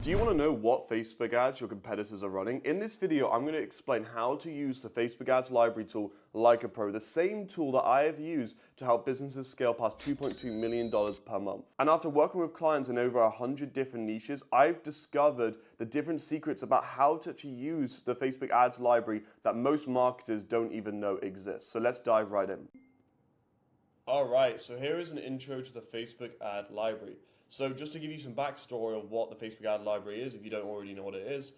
Do you want to know what Facebook ads your competitors are running? In this video, I'm going to explain how to use the Facebook ads library tool like a pro, the same tool that I have used to help businesses scale past $2.2 million per month. And after working with clients in over 100 different niches, I've discovered the different secrets about how to actually use the Facebook ads library that most marketers don't even know exists. So let's dive right in. Alright, so here is an intro to the Facebook ad library. So just to give you some backstory of what the Facebook ad library is, if you don't already know what it is,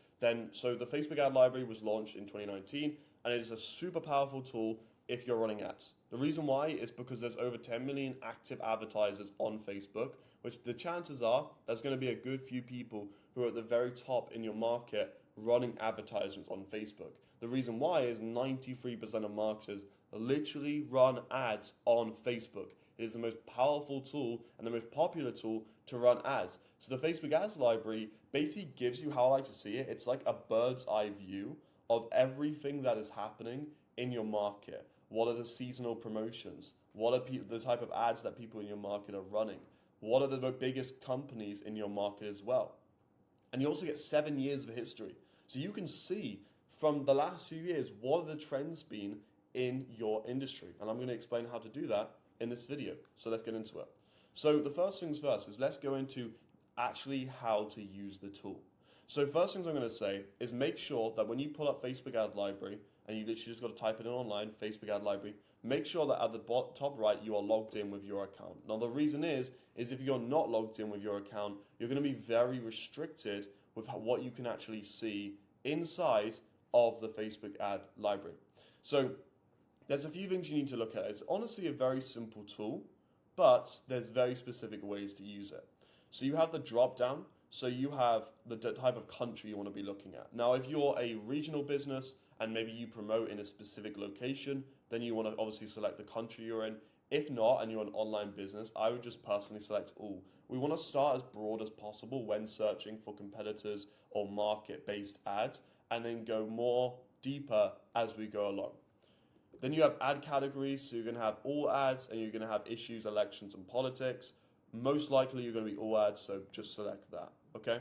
so the Facebook ad library was launched in 2019 and it is a super powerful tool if you're running ads. The reason why is because there's over 10 million active advertisers on Facebook, which the chances are there's going to be a good few people who are at the very top in your market running advertisements on Facebook. The reason why is 93% of marketers literally run ads on Facebook. It is the most powerful tool and the most popular tool to run ads. So the Facebook ads library basically gives you, how I like to see it, it's like a bird's eye view of everything that is happening in your market. What are the seasonal promotions? What are the type of ads that people in your market are running? What are the biggest companies in your market as well? And you also get 7 years of history. So you can see from the last few years, what are the trends been in your industry? And I'm going to explain how to do that in this video. So let's get into it. So the first things first is let's go into actually how to use the tool. So first things I'm going to say is make sure that when you pull up Facebook ad library and you literally just got to type it in online, Facebook ad library, make sure that at the top right you are logged in with your account. Now the reason is if you're not logged in with your account, you're going to be very restricted with what you can actually see inside of the Facebook ad library. So there's a few things you need to look at. It's honestly a very simple tool, but there's very specific ways to use it. So you have the drop down. So you have the type of country you want to be looking at. Now, if you're a regional business and maybe you promote in a specific location, then you want to obviously select the country you're in. If not, and you're an online business, I would just personally select all. We want to start as broad as possible when searching for competitors or market-based ads, and then go more deeper as we go along. Then you have ad categories, so you're going to have all ads, and you're going to have issues, elections, and politics. Most likely you're going to be all ads, so just select that, okay?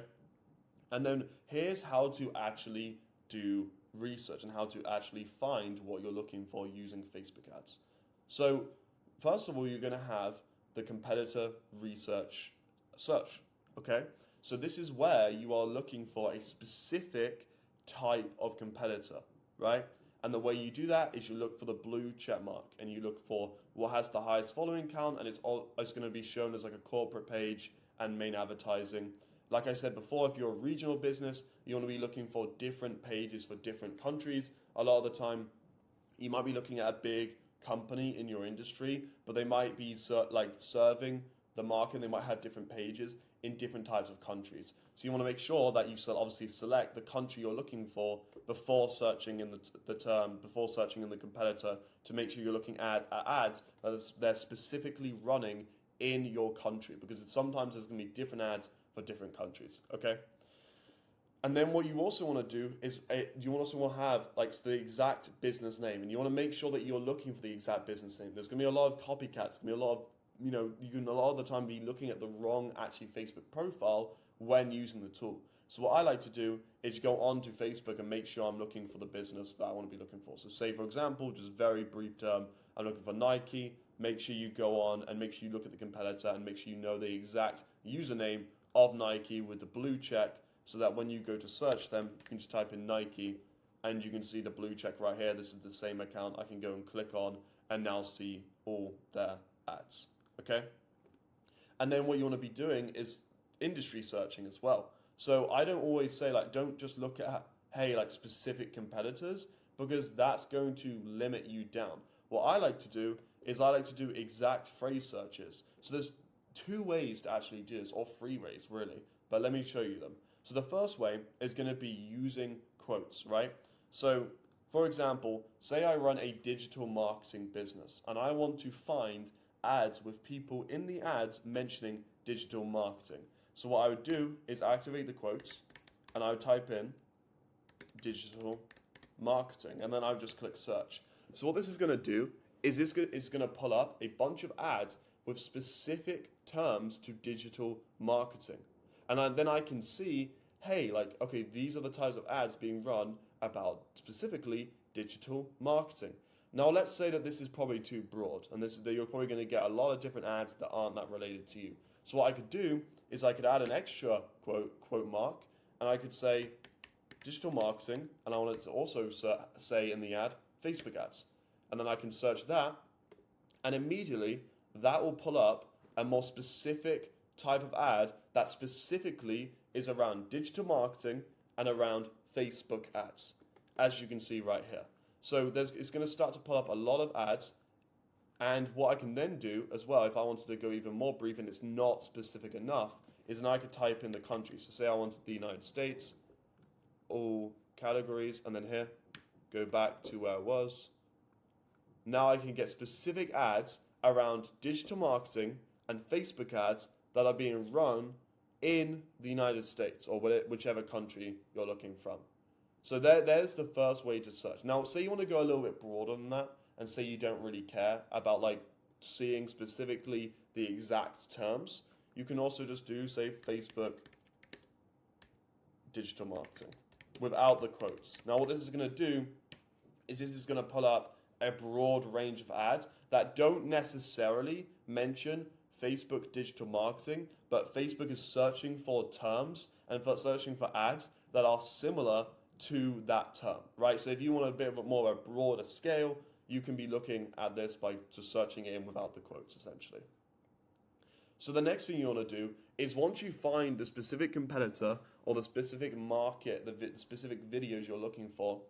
And then here's how to actually do research and how to actually find what you're looking for using Facebook ads. So first of all, you're going to have the competitor research search, okay? So this is where you are looking for a specific type of competitor, right? And the way you do that is you look for the blue check mark and you look for what has the highest following count, and it's going to be shown as like a corporate page and main advertising. Like I said before, if you're a regional business, you want to be looking for different pages for different countries. A lot of the time, you might be looking at a big company in your industry, but they might be serving the market. They might have different pages in different types of countries. So you want to make sure that you obviously select the country you're looking for before searching in the term, before searching in the competitor, to make sure you're looking at ads that they're specifically running in your country, because sometimes there's going to be different ads for different countries, okay? And then what you also want to do is you also want to have like the exact business name, and you want to make sure that you're looking for the exact business name. There's going to be a lot of copycats, there's going to be a lot of, you can a lot of the time be looking at the wrong actually Facebook profile when using the tool. So what I like to do is go on to Facebook and make sure I'm looking for the business that I want to be looking for. So say, for example, just very brief term, I'm looking for Nike. Make sure you go on and make sure you look at the competitor and make sure you know the exact username of Nike with the blue check, so that when you go to search them, you can just type in Nike and you can see the blue check right here. This is the same account. I can go and click on and now see all their ads. Okay, and then what you want to be doing is industry searching as well. So I don't always say don't just look at specific competitors, because that's going to limit you down. What I like to do is I like to do exact phrase searches. So there's two ways to actually do this, or three ways really, but let me show you them. So the first way is going to be using quotes, right? So for example, say I run a digital marketing business and I want to find ads with people in the ads mentioning digital marketing. So what I would do is activate the quotes and I would type in digital marketing, and then I would just click search. So what this is going to do is it's going to pull up a bunch of ads with specific terms to digital marketing. And then I can see hey, like, okay, these are the types of ads being run about specifically digital marketing. Now, let's say that this is probably too broad, and this is that you're probably going to get a lot of different ads that aren't that related to you. So what I could do is I could add an extra quote mark, and I could say digital marketing, and I wanted to also say in the ad Facebook ads, and then I can search that, and immediately that will pull up a more specific type of ad that specifically is around digital marketing and around Facebook ads, as you can see right here. So it's going to start to pull up a lot of ads, and what I can then do as well, if I wanted to go even more brief and it's not specific enough, is then I could type in the country. So say I wanted the United States, all categories, and then here, go back to where it was. Now I can get specific ads around digital marketing and Facebook ads that are being run in the United States or whichever country you're looking from. So there's the first way to search. Now, say you want to go a little bit broader than that and say you don't really care about like seeing specifically the exact terms, you can also just do, say, Facebook digital marketing without the quotes. Now, what this is going to do is this is going to pull up a broad range of ads that don't necessarily mention Facebook digital marketing, but Facebook is searching for terms and for searching for ads that are similar to that term, right? So if you want a bit of a more of a broader scale, you can be looking at this by just searching it in without the quotes, essentially. So the next thing you want to do is once you find the specific competitor or the specific market, the specific videos you're looking for,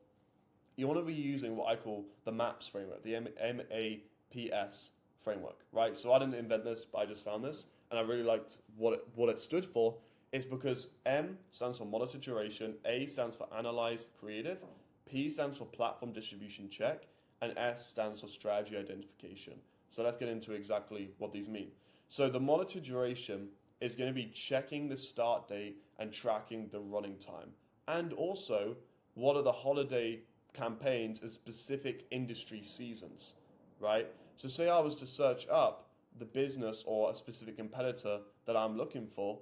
you want to be using what I call the MMaps Framework, the MMaps Framework, right? So I didn't invent this, but I just found this, and I really liked what it stood for. Is because M stands for monitor duration, A stands for analyze creative, P stands for platform distribution check, and S stands for strategy identification. So let's get into exactly what these mean. So the monitor duration is going to be checking the start date and tracking the running time. And also, what are the holiday campaigns in specific industry seasons, right? So say I was to search up the business or a specific competitor that I'm looking for,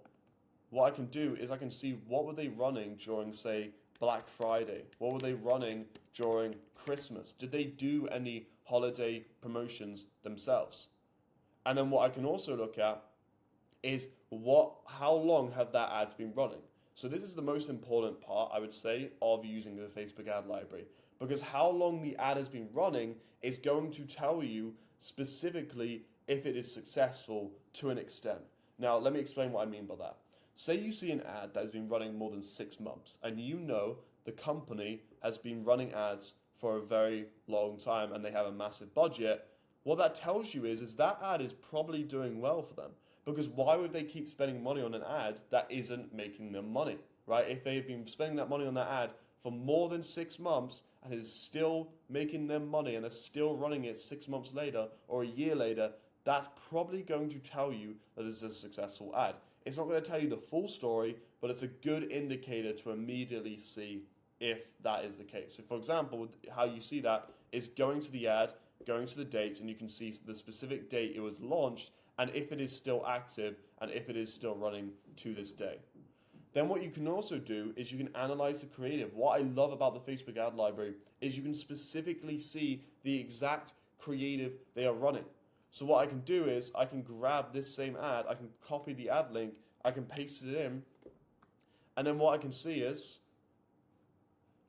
what I can do is I can see what were they running during, say, Black Friday? What were they running during Christmas? Did they do any holiday promotions themselves? And then what I can also look at is how long have that ads been running? So this is the most important part, I would say, of using the Facebook ad library, because how long the ad has been running is going to tell you specifically if it is successful to an extent. Now, let me explain what I mean by that. Say you see an ad that has been running more than 6 months, and you know the company has been running ads for a very long time and they have a massive budget. What that tells you is that ad is probably doing well for them, because why would they keep spending money on an ad that isn't making them money, right? If they've been spending that money on that ad for more than 6 months and it is still making them money and they're still running it 6 months later or a year later, that's probably going to tell you that this is a successful ad. It's not going to tell you the full story, but it's a good indicator to immediately see if that is the case. So for example, how you see that is going to the ad, going to the dates, and you can see the specific date it was launched, and if it is still active, and if it is still running to this day. Then what you can also do is you can analyze the creative. What I love about the Facebook ad library is you can specifically see the exact creative they are running. So what I can do is I can grab this same ad, I can copy the ad link, I can paste it in, and then what I can see is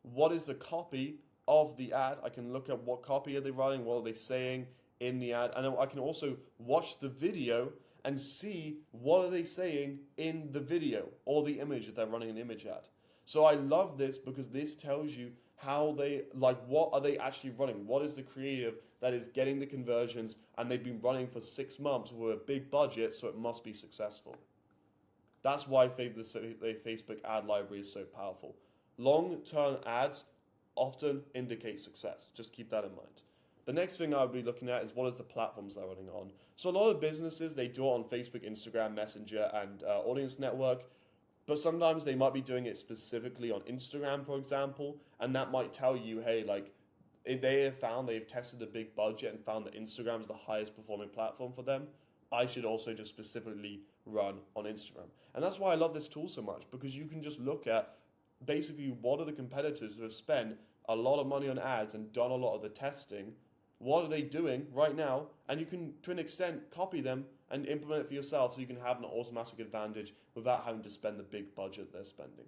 what is the copy of the ad. I can look at what copy are they running, what are they saying in the ad, and then I can also watch the video and see what are they saying in the video or the image if they're running an image ad. So I love this because this tells you how they, what are they actually running? What is the creative that is getting the conversions, and they've been running for 6 months with a big budget, so it must be successful. That's why the Facebook ad library is so powerful. Long-term ads often indicate success. Just keep that in mind. The next thing I would be looking at is what is the platforms they're running on. So a lot of businesses, they do it on Facebook, Instagram, Messenger, and Audience Network. But sometimes they might be doing it specifically on Instagram, for example, and that might tell you, hey, if they've tested a big budget and found that Instagram is the highest performing platform for them, I should also just specifically run on Instagram. And that's why I love this tool so much, because you can just look at basically what are the competitors who have spent a lot of money on ads and done a lot of the testing. What are they doing right now? And you can, to an extent, copy them and implement it for yourself so you can have an automatic advantage without having to spend the big budget they're spending.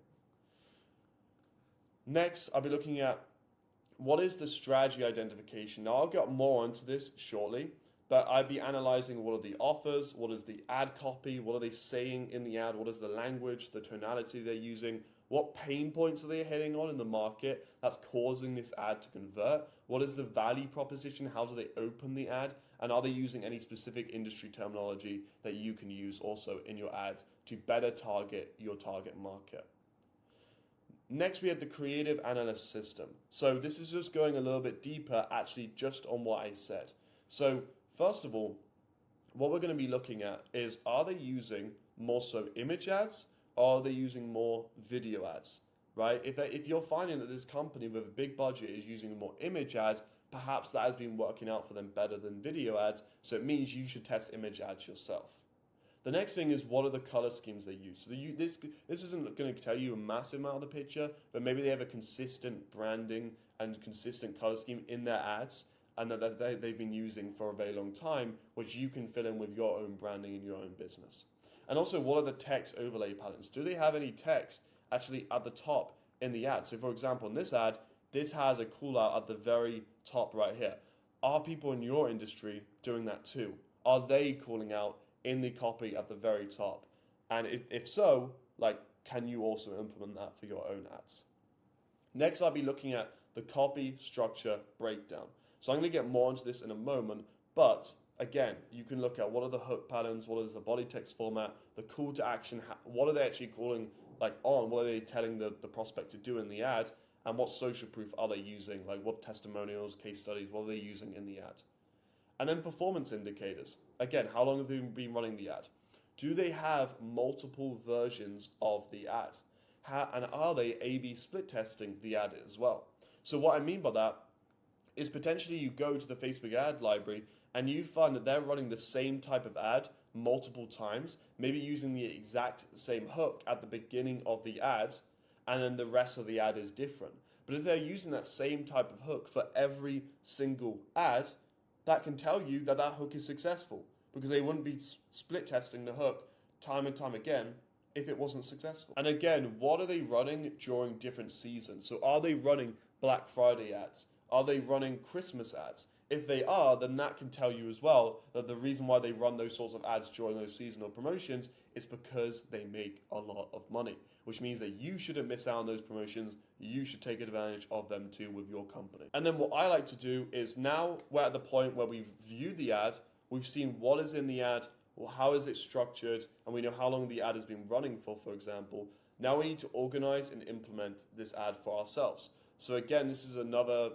Next, I'll be looking at what is the strategy identification. Now, I'll get more onto this shortly, but I'd be analyzing what are the offers, what is the ad copy, what are they saying in the ad, what is the language, the tonality they're using, what pain points are they hitting on in the market that's causing this ad to convert, what is the value proposition, how do they open the ad, and are they using any specific industry terminology that you can use also in your ad to better target your target market. Next, we have the creative analyst system. So this is just going a little bit deeper actually just on what I said. So first of all, what we're going to be looking at is, are they using more so image ads, or are they using more video ads, right? If you're finding that this company with a big budget is using more image ads, perhaps that has been working out for them better than video ads, so it means you should test image ads yourself. The next thing is, what are the color schemes they use? So this isn't going to tell you a massive amount of the picture, but maybe they have a consistent branding and consistent color scheme in their ads, and that they've been using for a very long time, which you can fill in with your own branding in your own business. And also, what are the text overlay patterns? Do they have any text actually at the top in the ad? So for example, in this ad, this has a call out at the very top right here. Are people in your industry doing that too? Are they calling out in the copy at the very top? And if so, can you also implement that for your own ads? Next, I'll be looking at the copy structure breakdown. So I'm going to get more into this in a moment, but again, you can look at what are the hook patterns, what is the body text format, the call to action, what are they actually calling on, what are they telling the prospect to do in the ad, and what social proof are they using, like what testimonials, case studies, what are they using in the ad. And then performance indicators. Again, how long have they been running the ad? Do they have multiple versions of the ad? And are they A/B split testing the ad as well? So what I mean by that is, potentially you go to the Facebook ad library and you find that they're running the same type of ad multiple times, maybe using the exact same hook at the beginning of the ad, and then the rest of the ad is different. But if they're using that same type of hook for every single ad, that can tell you that that hook is successful, because they wouldn't be split testing the hook time and time again if it wasn't successful. And again, what are they running during different seasons? So are they running Black Friday ads? Are they running Christmas ads? If they are, then that can tell you as well that the reason why they run those sorts of ads during those seasonal promotions is because they make a lot of money, which means that you shouldn't miss out on those promotions. You should take advantage of them too with your company. And then what I like to do is, now we're at the point where we've viewed the ad, we've seen what is in the ad, or how is it structured, and we know how long the ad has been running for example. Now we need to organize and implement this ad for ourselves. So again, this is another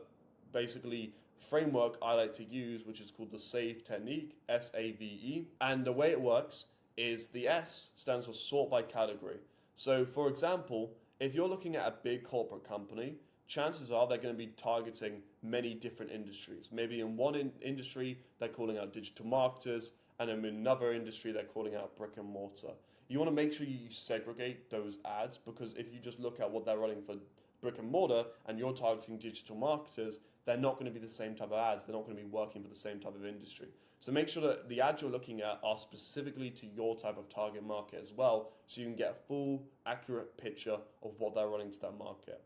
basically framework I like to use, which is called the SAVE technique, SAVE. And the way it works is, the S stands for sort by category. So for example, if you're looking at a big corporate company, chances are they're going to be targeting many different industries. Maybe in one industry, they're calling out digital marketers, and in another industry, they're calling out brick and mortar. You want to make sure you segregate those ads, because if you just look at what they're running for brick and mortar and you're targeting digital marketers, they're not going to be the same type of ads. They're not going to be working for the same type of industry. So make sure that the ads you're looking at are specifically to your type of target market as well, so you can get a full, accurate picture of what they're running to that market.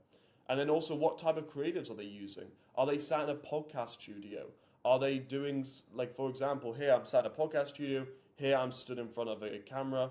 And then also, what type of creatives are they using? Are they sat in a podcast studio? Are they doing, for example, here I'm sat in a podcast studio, here I'm stood in front of a camera,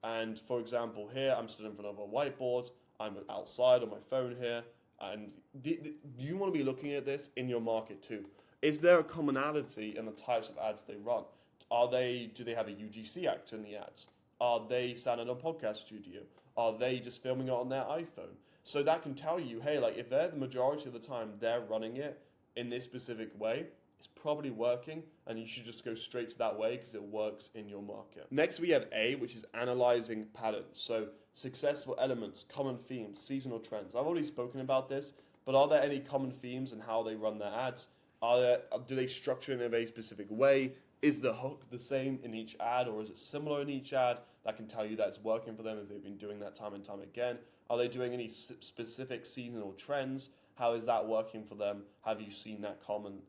and for example, here I'm stood in front of a whiteboard, I'm outside on my phone here. And do you want to be looking at this in your market too? Is there a commonality in the types of ads they run? Do they have a UGC actor in the ads? Are they sat in a podcast studio? Are they just filming it on their iPhone? So that can tell you, hey, if they're the majority of the time they're running it in this specific way, it's probably working, and you should just go straight to that way because it works in your market. Next, we have A, which is analyzing patterns. So successful elements, common themes, seasonal trends. I've already spoken about this, but are there any common themes in how they run their ads? Do they structure in a very specific way? Is the hook the same in each ad, or is it similar in each ad? that can tell you that it's working for them if they've been doing that time and time again. Are they doing any specific seasonal trends? How is that working for them? Have you seen that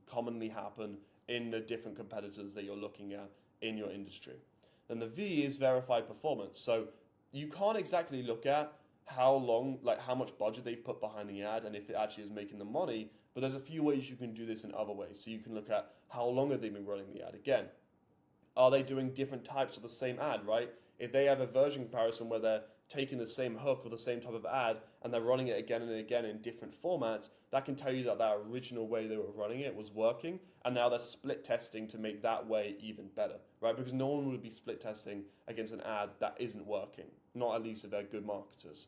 commonly happen in the different competitors that you're looking at in your industry? Then the V is verified performance. So you can't exactly look at how long, like how much budget they've put behind the ad and if it actually is making them money, but there's a few ways you can do this in other ways. So you can look at how long have they been running the ad. Again, are they doing different types of the same ad, right? If they have a version comparison where they're taking the same hook or the same type of ad and they're running it again and again in different formats, that can tell you that that original way they were running it was working, and now they're split testing to make that way even better, right? Because no one would be split testing against an ad that isn't working, not at least if they're good marketers.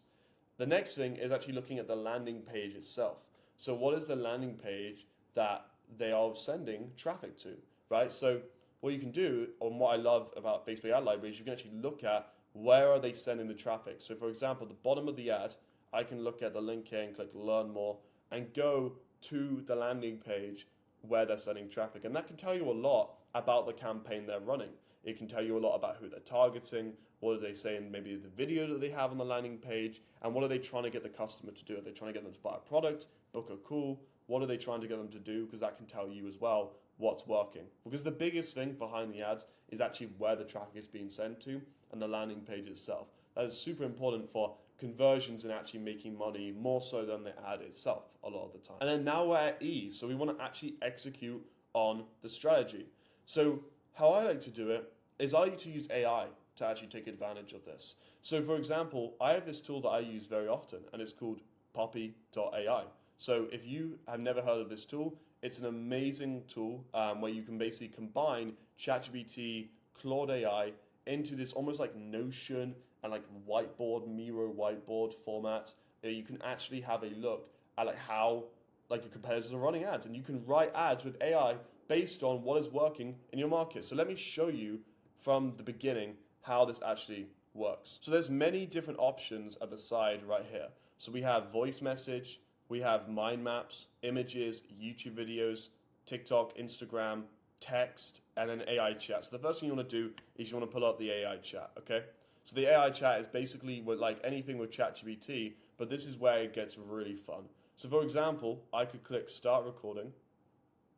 The next thing is actually looking at the landing page itself. So what is the landing page that they are sending traffic to, right? So what you can do, and what I love about Facebook Ad Library, is you can actually look at where are they sending the traffic. So for example, the bottom of the ad, I can look at the link here and click learn more and go to the landing page where they're sending traffic. And that can tell you a lot about the campaign they're running. It can tell you a lot about who they're targeting, what are they saying, maybe the video that they have on the landing page, and what are they trying to get the customer to do? Are they trying to get them to buy a product, book a call? What are they trying to get them to do? Because that can tell you as well what's working. Because the biggest thing behind the ads is actually where the traffic is being sent to and the landing page itself. That is super important for conversions and actually making money more so than the ad itself a lot of the time. And then now we're at E, so we want to actually execute on the strategy. So how I like to do it is I like to use AI to actually take advantage of this. So for example, I have this tool that I use very often and it's called Poppy.ai. So if you have never heard of this tool, it's an amazing tool where you can basically combine ChatGPT, Claude AI into this almost like Notion and like whiteboard, Miro whiteboard format. You can actually have a look at like how like your competitors are running ads, and you can write ads with AI based on what is working in your market. So let me show you from the beginning how this actually works. So there's many different options at the side right here. So we have voice message, we have mind maps, images, YouTube videos, TikTok, Instagram, text, and an AI chat. So the first thing you want to do is you want to pull up the AI chat, okay? So the AI chat is basically like anything with ChatGPT, but this is where it gets really fun. So for example, I could click start recording,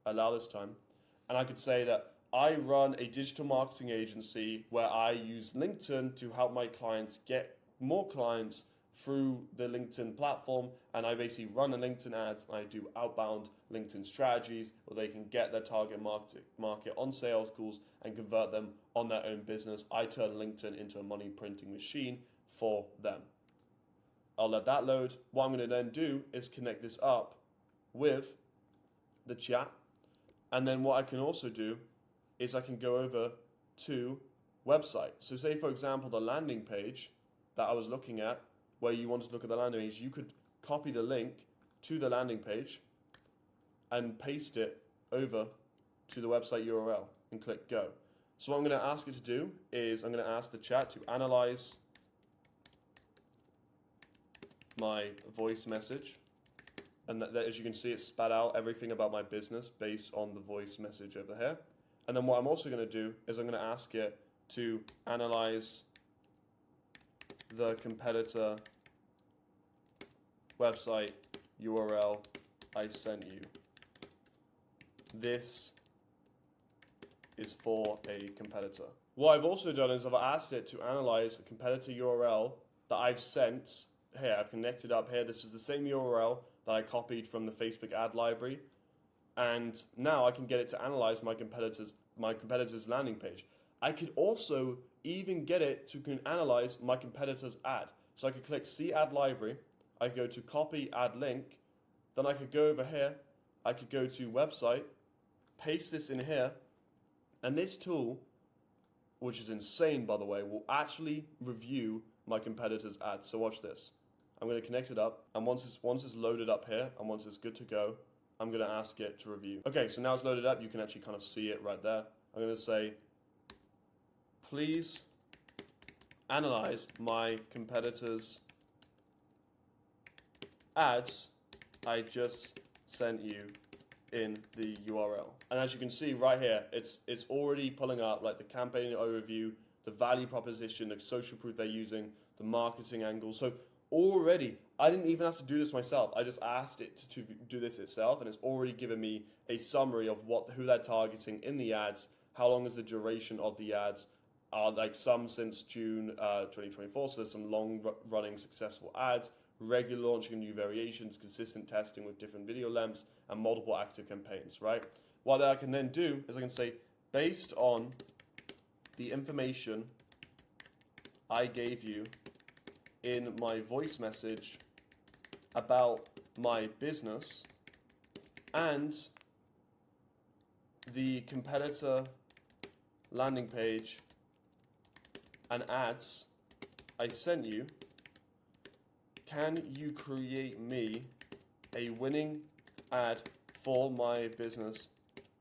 allow this time, and I could say that I run a digital marketing agency where I use LinkedIn to help my clients get more clients through the LinkedIn platform, and I basically run a LinkedIn ads and I do outbound LinkedIn strategies where they can get their target market on sales calls and convert them on their own business. I turn LinkedIn into a money printing machine for them. I'll let that load. What I'm going to then do is connect this up with the chat, and then what I can also do is I can go over to website. So say for example the landing page that I was looking at, where you wanted to look at the landing page, you could copy the link to the landing page and paste it over to the website URL and click go. So what I'm going to ask it to do is I'm going to ask the chat to analyze my voice message, and that as you can see, it spat out everything about my business based on the voice message over here. And then what I'm also going to do is I'm going to ask it to analyze the competitor website URL I sent you. This is for a competitor. What I've also done is I've asked it to analyze the competitor URL that I've sent here. I've connected up here. This is the same URL that I copied from the Facebook ad library. And now I can get it to analyze my competitor's landing page. I could also even get it to analyze my competitor's ad. So I could click See Ad Library, I could go to Copy Ad Link, then I could go over here, I could go to Website, paste this in here, and this tool, which is insane by the way, will actually review my competitor's ads. So watch this. I'm going to connect it up, and once it's loaded up here, and once it's good to go, I'm going to ask it to review. Okay, so now it's loaded up, you can actually kind of see it right there. I'm going to say, please analyze my competitors' ads I just sent you in the URL. And as you can see right here, it's already pulling up like the campaign overview, the value proposition, the social proof they're using, the marketing angle. So already, I didn't even have to do this myself. I just asked it to do this itself, and it's already given me a summary of who they're targeting in the ads, how long is the duration of the ads, like some since June 2024, so there's some long-running successful ads, regular launching of new variations, consistent testing with different video lengths, and multiple active campaigns, right? What I can then do is I can say, based on the information I gave you in my voice message about my business and the competitor landing page and ads I sent you, can you create me a winning ad for my business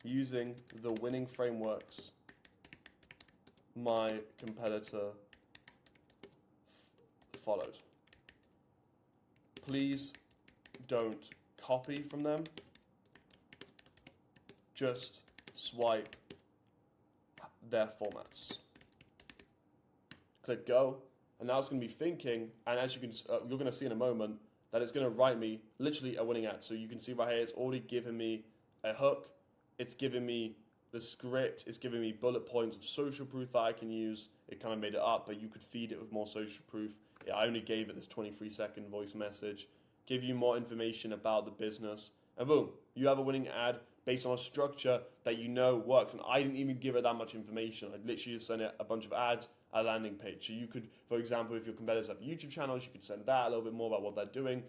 using the winning frameworks my competitor followed? Please don't copy from them, just swipe their formats. Click go, and now it's going to be thinking, and as you can, you're going to see in a moment that it's going to write me literally a winning ad. So you can see right here, it's already given me a hook, it's given me the script, it's giving me bullet points of social proof that I can use. It kind of made it up, but you could feed it with more social proof. I only gave it this 23-second voice message, give you more information about the business, and boom, you have a winning ad based on a structure that you know works. And I didn't even give it that much information. I literally just sent it a bunch of ads, a landing page. So you could, for example, if your competitors have YouTube channels, you could send that a little bit more about what they're doing.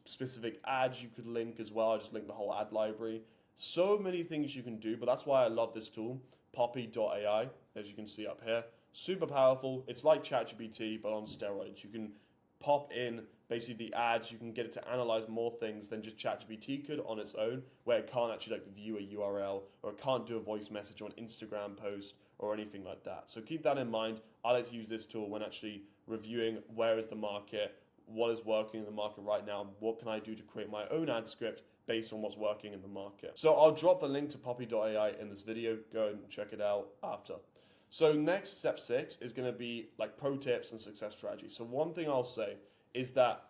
Specific ads you could link as well. I just linked the whole ad library. So many things you can do, but that's why I love this tool, Poppy.ai, as you can see up here. Super powerful. It's like ChatGPT, but on steroids. You can pop in basically the ads, you can get it to analyze more things than just ChatGPT could on its own, where it can't actually like view a URL, or it can't do a voice message or an Instagram post or anything like that. So keep that in mind. I like to use this tool when actually reviewing where is the market, what is working in the market right now, what can I do to create my own ad script based on what's working in the market. So I'll drop the link to Poppy.ai in this video. Go and check it out after. So next, step 6 is going to be like pro tips and success strategies. So one thing I'll say is that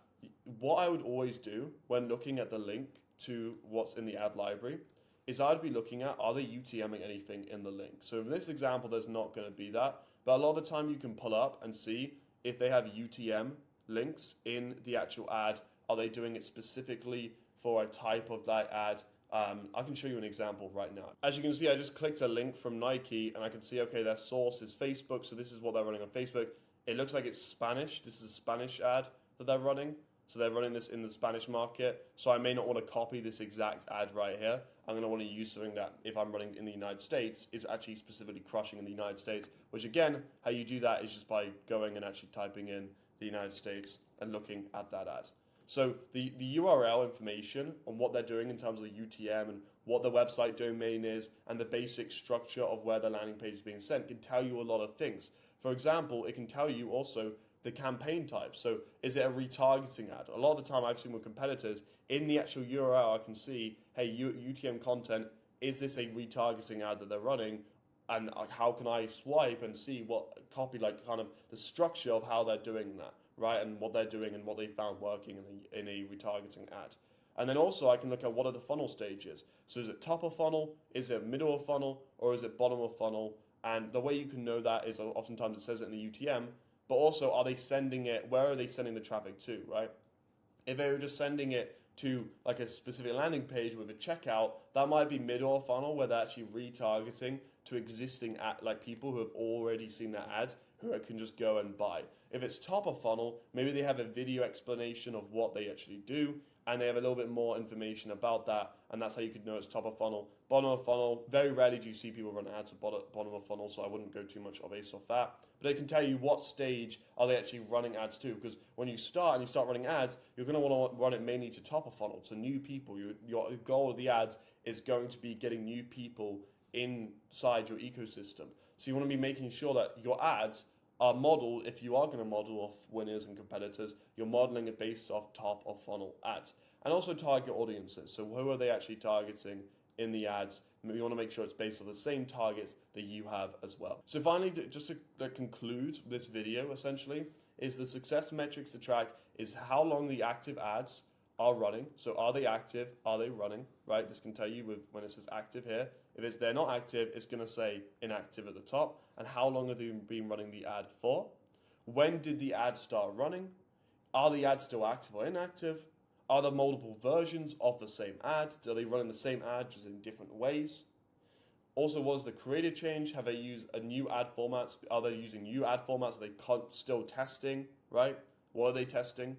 what I would always do when looking at the link to what's in the ad library is I'd be looking at, are they UTMing anything in the link? So in this example, there's not going to be that, but a lot of the time you can pull up and see if they have UTM links in the actual ad. Are they doing it specifically for a type of that ad? I can show you an example right now. As you can see, I just clicked a link from Nike and I can see, okay, their source is Facebook. So this is what they're running on Facebook. It looks like it's Spanish. This is a Spanish ad that they're running. So they're running this in the Spanish market. So I may not want to copy this exact ad right here. I'm going to want to use something that, if I'm running in the United States, is actually specifically crushing in the United States, which again, how you do that is just by going and actually typing in the United States and looking at that ad. So the URL information on what they're doing in terms of the UTM and what the website domain is and the basic structure of where the landing page is being sent can tell you a lot of things. For example, it can tell you also the campaign type. So is it a retargeting ad? A lot of the time I've seen with competitors, in the actual URL I can see, hey, UTM content, is this a retargeting ad that they're running? And how can I swipe and see what copy, like kind of the structure of how they're doing that, right? And what they're doing and what they found working in a retargeting ad. And then also I can look at what are the funnel stages. So is it top of funnel, is it middle of funnel, or is it bottom of funnel? And the way you can know that is oftentimes it says it in the UTM, but also are they sending it, where are they sending the traffic to, right? If they were just sending it to like a specific landing page with a checkout, that might be middle of funnel where they're actually retargeting to existing like people who have already seen that ad who can just go and buy. If it's top of funnel, maybe they have a video explanation of what they actually do and they have a little bit more information about that, and that's how you could know it's top of funnel. Bottom of funnel, very rarely do you see people run ads at bottom of funnel, so I wouldn't go too much based off that. But it can tell you what stage are they actually running ads to, because when you start running ads, you're going to want to run it mainly to top of funnel, to new people. Your goal of the ads is going to be getting new people inside your ecosystem. So you want to be making sure that your ads are modeled, if you are going to model off winners and competitors, you're modeling it based off top of funnel ads. And also target audiences. So who are they actually targeting in the ads. We want to make sure it's based on the same targets that you have as well. So finally, just to conclude this video, essentially, is the success metrics to track is how long the active ads are running. So are they active? Are they running? Right? This can tell you when it says active here. If they're not active, it's going to say inactive at the top. And how long have they been running the ad for? When did the ad start running? Are the ads still active or inactive? Are there multiple versions of the same ad? Are they running the same ad just in different ways? Also, what is the creative change? Have they used a new ad formats? Are they using new ad formats? Are they still testing, right? What are they testing?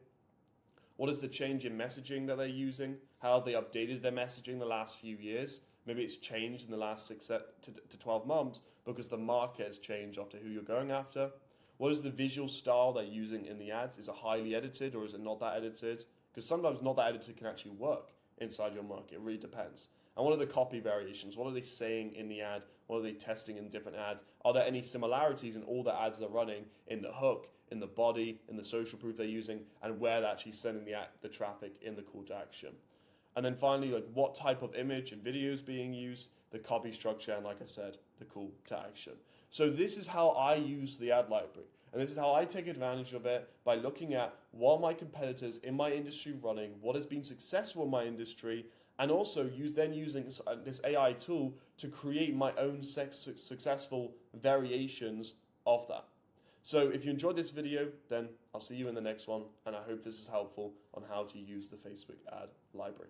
What is the change in messaging that they're using? How have they updated their messaging the last few years? Maybe it's changed in the last 6 to 12 months because the market has changed after who you're going after. What is the visual style they're using in the ads? Is it highly edited or is it not that edited? Because sometimes not that edited can actually work inside your market. It really depends. And what are the copy variations? What are they saying in the ad? What are they testing in different ads? Are there any similarities in all the ads they're running in the hook, in the body, in the social proof they're using, and where they're actually sending the traffic in the call to action? And then finally, like what type of image and video is being used, the copy structure, and like I said, the call to action. So this is how I use the ad library. And this is how I take advantage of it by looking at what my competitors in my industry running, what has been successful in my industry, and also using this AI tool to create my own successful variations of that. So if you enjoyed this video, then I'll see you in the next one, and I hope this is helpful on how to use the Facebook ad library.